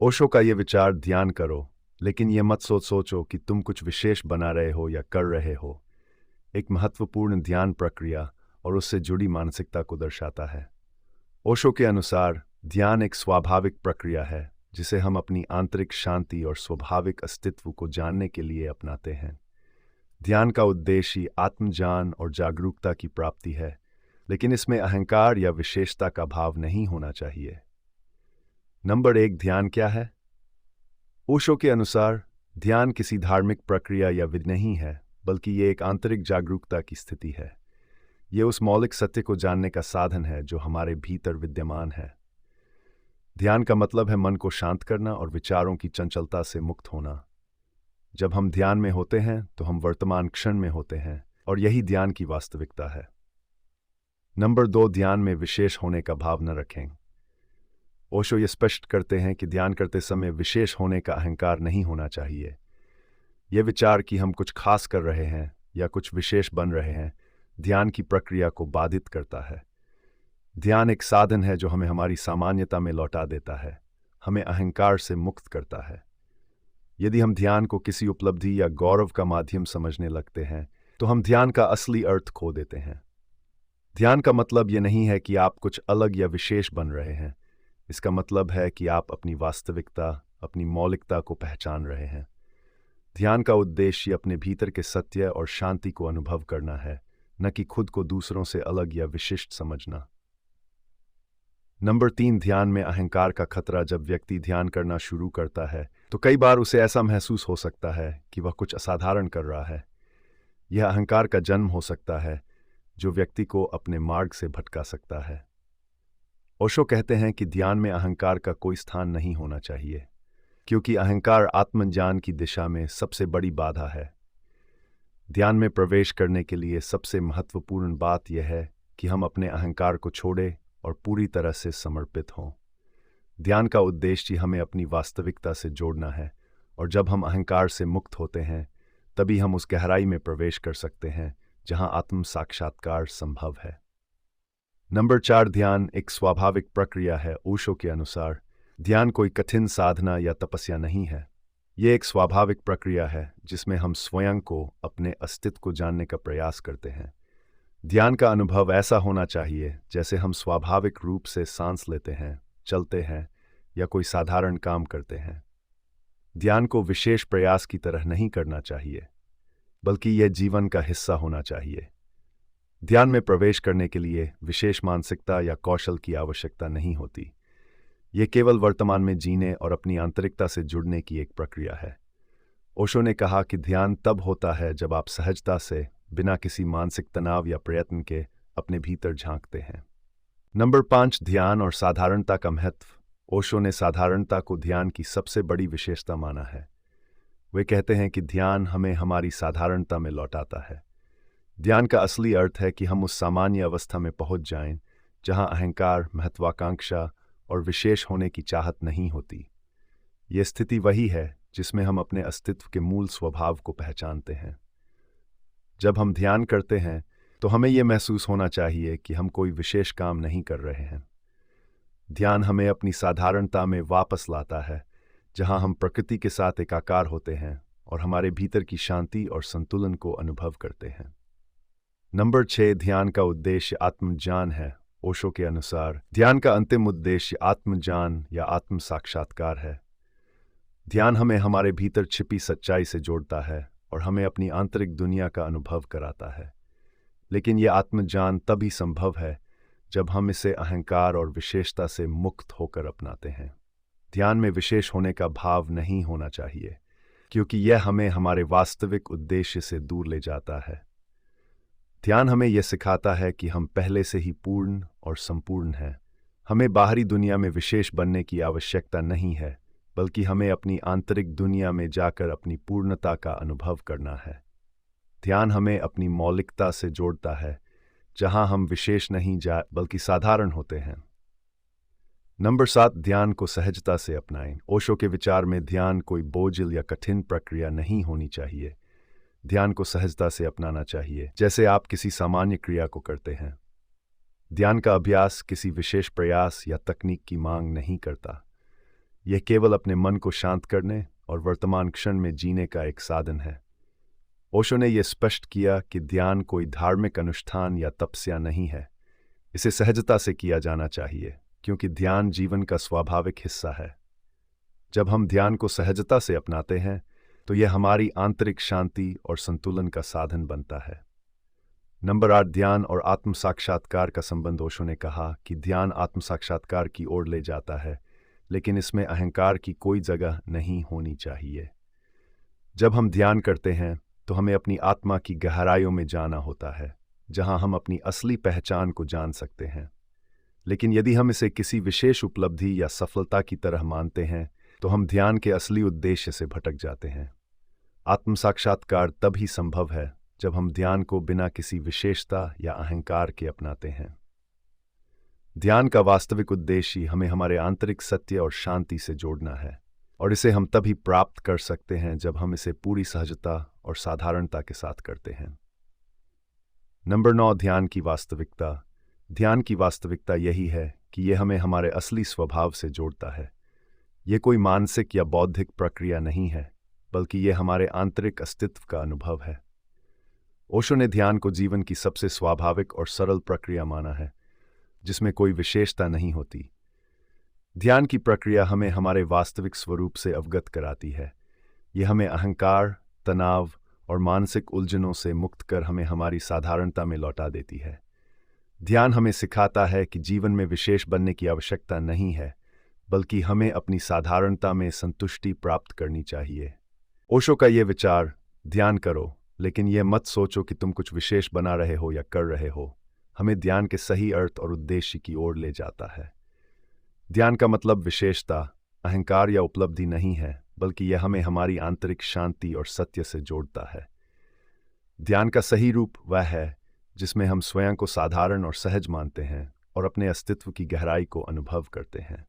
ओशो का ये विचार, ध्यान करो लेकिन ये मत सोचो कि तुम कुछ विशेष बना रहे हो या कर रहे हो, एक महत्वपूर्ण ध्यान प्रक्रिया और उससे जुड़ी मानसिकता को दर्शाता है। ओशो के अनुसार ध्यान एक स्वाभाविक प्रक्रिया है जिसे हम अपनी आंतरिक शांति और स्वाभाविक अस्तित्व को जानने के लिए अपनाते हैं। ध्यान का उद्देश्य आत्मज्ञान और जागरूकता की प्राप्ति है, लेकिन इसमें अहंकार या विशेषता का भाव नहीं होना चाहिए। नंबर 1, ध्यान क्या है? ओशो के अनुसार ध्यान किसी धार्मिक प्रक्रिया या विधि नहीं है, बल्कि ये एक आंतरिक जागरूकता की स्थिति है। ये उस मौलिक सत्य को जानने का साधन है जो हमारे भीतर विद्यमान है। ध्यान का मतलब है मन को शांत करना और विचारों की चंचलता से मुक्त होना। जब हम ध्यान में होते हैं तो हम वर्तमान क्षण में होते हैं, और यही ध्यान की वास्तविकता है। नंबर 2, ध्यान में विशेष होने का भाव न रखें। ओशो ये स्पष्ट करते हैं कि ध्यान करते समय विशेष होने का अहंकार नहीं होना चाहिए। यह विचार कि हम कुछ खास कर रहे हैं या कुछ विशेष बन रहे हैं, ध्यान की प्रक्रिया को बाधित करता है। ध्यान एक साधन है जो हमें हमारी सामान्यता में लौटा देता है, हमें अहंकार से मुक्त करता है। यदि हम ध्यान को किसी उपलब्धि या गौरव का माध्यम समझने लगते हैं, तो हम ध्यान का असली अर्थ खो देते हैं। ध्यान का मतलब ये नहीं है कि आप कुछ अलग या विशेष बन रहे हैं। इसका मतलब है कि आप अपनी वास्तविकता, अपनी मौलिकता को पहचान रहे हैं। ध्यान का उद्देश्य अपने भीतर के सत्य और शांति को अनुभव करना है, न कि खुद को दूसरों से अलग या विशिष्ट समझना। नंबर 3, ध्यान में अहंकार का खतरा। जब व्यक्ति ध्यान करना शुरू करता है तो कई बार उसे ऐसा महसूस हो सकता है कि वह कुछ असाधारण कर रहा है। यह अहंकार का जन्म हो सकता है जो व्यक्ति को अपने मार्ग से भटका सकता है। ओशो कहते हैं कि ध्यान में अहंकार का कोई स्थान नहीं होना चाहिए, क्योंकि अहंकार आत्मज्ञान की दिशा में सबसे बड़ी बाधा है। ध्यान में प्रवेश करने के लिए सबसे महत्वपूर्ण बात यह है कि हम अपने अहंकार को छोड़ें और पूरी तरह से समर्पित हों। ध्यान का उद्देश्य हमें अपनी वास्तविकता से जोड़ना है, और जब हम अहंकार से मुक्त होते हैं तभी हम उस गहराई में प्रवेश कर सकते हैं जहां आत्म साक्षात्कार संभव है। नंबर 4, ध्यान एक स्वाभाविक प्रक्रिया है। ओशो के अनुसार ध्यान कोई कठिन साधना या तपस्या नहीं है। ये एक स्वाभाविक प्रक्रिया है जिसमें हम स्वयं को, अपने अस्तित्व को जानने का प्रयास करते हैं। ध्यान का अनुभव ऐसा होना चाहिए जैसे हम स्वाभाविक रूप से सांस लेते हैं, चलते हैं या कोई साधारण काम करते हैं। ध्यान को विशेष प्रयास की तरह नहीं करना चाहिए, बल्कि यह जीवन का हिस्सा होना चाहिए। ध्यान में प्रवेश करने के लिए विशेष मानसिकता या कौशल की आवश्यकता नहीं होती। ये केवल वर्तमान में जीने और अपनी आंतरिकता से जुड़ने की एक प्रक्रिया है। ओशो ने कहा कि ध्यान तब होता है जब आप सहजता से, बिना किसी मानसिक तनाव या प्रयत्न के, अपने भीतर झांकते हैं। नंबर 5, ध्यान और साधारणता का महत्व। ओशो ने साधारणता को ध्यान की सबसे बड़ी विशेषता माना है। वे कहते हैं कि ध्यान हमें हमारी साधारणता में लौटाता है। ध्यान का असली अर्थ है कि हम उस सामान्य अवस्था में पहुंच जाएं जहां अहंकार, महत्वाकांक्षा और विशेष होने की चाहत नहीं होती। ये स्थिति वही है जिसमें हम अपने अस्तित्व के मूल स्वभाव को पहचानते हैं। जब हम ध्यान करते हैं तो हमें यह महसूस होना चाहिए कि हम कोई विशेष काम नहीं कर रहे हैं। ध्यान हमें अपनी साधारणता में वापस लाता है, जहां हम प्रकृति के साथ एकाकार होते हैं और हमारे भीतर की शांति और संतुलन को अनुभव करते हैं। नंबर 6, ध्यान का उद्देश्य आत्मज्ञान है। ओशो के अनुसार ध्यान का अंतिम उद्देश्य आत्मज्ञान या आत्म साक्षात्कार है। ध्यान हमें हमारे भीतर छिपी सच्चाई से जोड़ता है और हमें अपनी आंतरिक दुनिया का अनुभव कराता है। लेकिन यह आत्मज्ञान तभी संभव है जब हम इसे अहंकार और विशेषता से मुक्त होकर अपनाते हैं। ध्यान में विशेष होने का भाव नहीं होना चाहिए, क्योंकि यह हमें हमारे वास्तविक उद्देश्य से दूर ले जाता है। ध्यान हमें यह सिखाता है कि हम पहले से ही पूर्ण और संपूर्ण हैं। हमें बाहरी दुनिया में विशेष बनने की आवश्यकता नहीं है, बल्कि हमें अपनी आंतरिक दुनिया में जाकर अपनी पूर्णता का अनुभव करना है। ध्यान हमें अपनी मौलिकता से जोड़ता है, जहां हम विशेष नहीं बल्कि साधारण होते हैं। नंबर 7, ध्यान को सहजता से अपनाएं। ओशो के विचार में ध्यान कोई बोझिल या कठिन प्रक्रिया नहीं होनी चाहिए। ध्यान को सहजता से अपनाना चाहिए, जैसे आप किसी सामान्य क्रिया को करते हैं। ध्यान का अभ्यास किसी विशेष प्रयास या तकनीक की मांग नहीं करता। यह केवल अपने मन को शांत करने और वर्तमान क्षण में जीने का एक साधन है। ओशो ने यह स्पष्ट किया कि ध्यान कोई धार्मिक अनुष्ठान या तपस्या नहीं है। इसे सहजता से किया जाना चाहिए, क्योंकि ध्यान जीवन का स्वाभाविक हिस्सा है। जब हम ध्यान को सहजता से अपनाते हैं तो यह हमारी आंतरिक शांति और संतुलन का साधन बनता है। नंबर 8, ध्यान और आत्म साक्षात्कार का संबंध। ओशो ने कहा कि ध्यान आत्म साक्षात्कार की ओर ले जाता है, लेकिन इसमें अहंकार की कोई जगह नहीं होनी चाहिए। जब हम ध्यान करते हैं तो हमें अपनी आत्मा की गहराइयों में जाना होता है, जहां हम अपनी असली पहचान को जान सकते हैं। लेकिन यदि हम इसे किसी विशेष उपलब्धि या सफलता की तरह मानते हैं तो हम ध्यान के असली उद्देश्य से भटक जाते हैं। आत्म साक्षात्कार तभी संभव है जब हम ध्यान को बिना किसी विशेषता या अहंकार के अपनाते हैं। ध्यान का वास्तविक उद्देश्य हमें हमारे आंतरिक सत्य और शांति से जोड़ना है, और इसे हम तभी प्राप्त कर सकते हैं जब हम इसे पूरी सहजता और साधारणता के साथ करते हैं। नंबर 9, ध्यान की वास्तविकता। ध्यान की वास्तविकता यही है कि यह हमें हमारे असली स्वभाव से जोड़ता है। यह कोई मानसिक या बौद्धिक प्रक्रिया नहीं है, बल्कि यह हमारे आंतरिक अस्तित्व का अनुभव है। ओशो ने ध्यान को जीवन की सबसे स्वाभाविक और सरल प्रक्रिया माना है, जिसमें कोई विशेषता नहीं होती। ध्यान की प्रक्रिया हमें हमारे वास्तविक स्वरूप से अवगत कराती है। यह हमें अहंकार, तनाव और मानसिक उलझनों से मुक्त कर हमें हमारी साधारणता में लौटा देती है। ध्यान हमें सिखाता है कि जीवन में विशेष बनने की आवश्यकता नहीं है, बल्कि हमें अपनी साधारणता में संतुष्टि प्राप्त करनी चाहिए। ओशो का यह विचार, ध्यान करो लेकिन यह मत सोचो कि तुम कुछ विशेष बना रहे हो या कर रहे हो, हमें ध्यान के सही अर्थ और उद्देश्य की ओर ले जाता है। ध्यान का मतलब विशेषता, अहंकार या उपलब्धि नहीं है, बल्कि यह हमें हमारी आंतरिक शांति और सत्य से जोड़ता है। ध्यान का सही रूप वह है जिसमें हम स्वयं को साधारण और सहज मानते हैं और अपने अस्तित्व की गहराई को अनुभव करते हैं।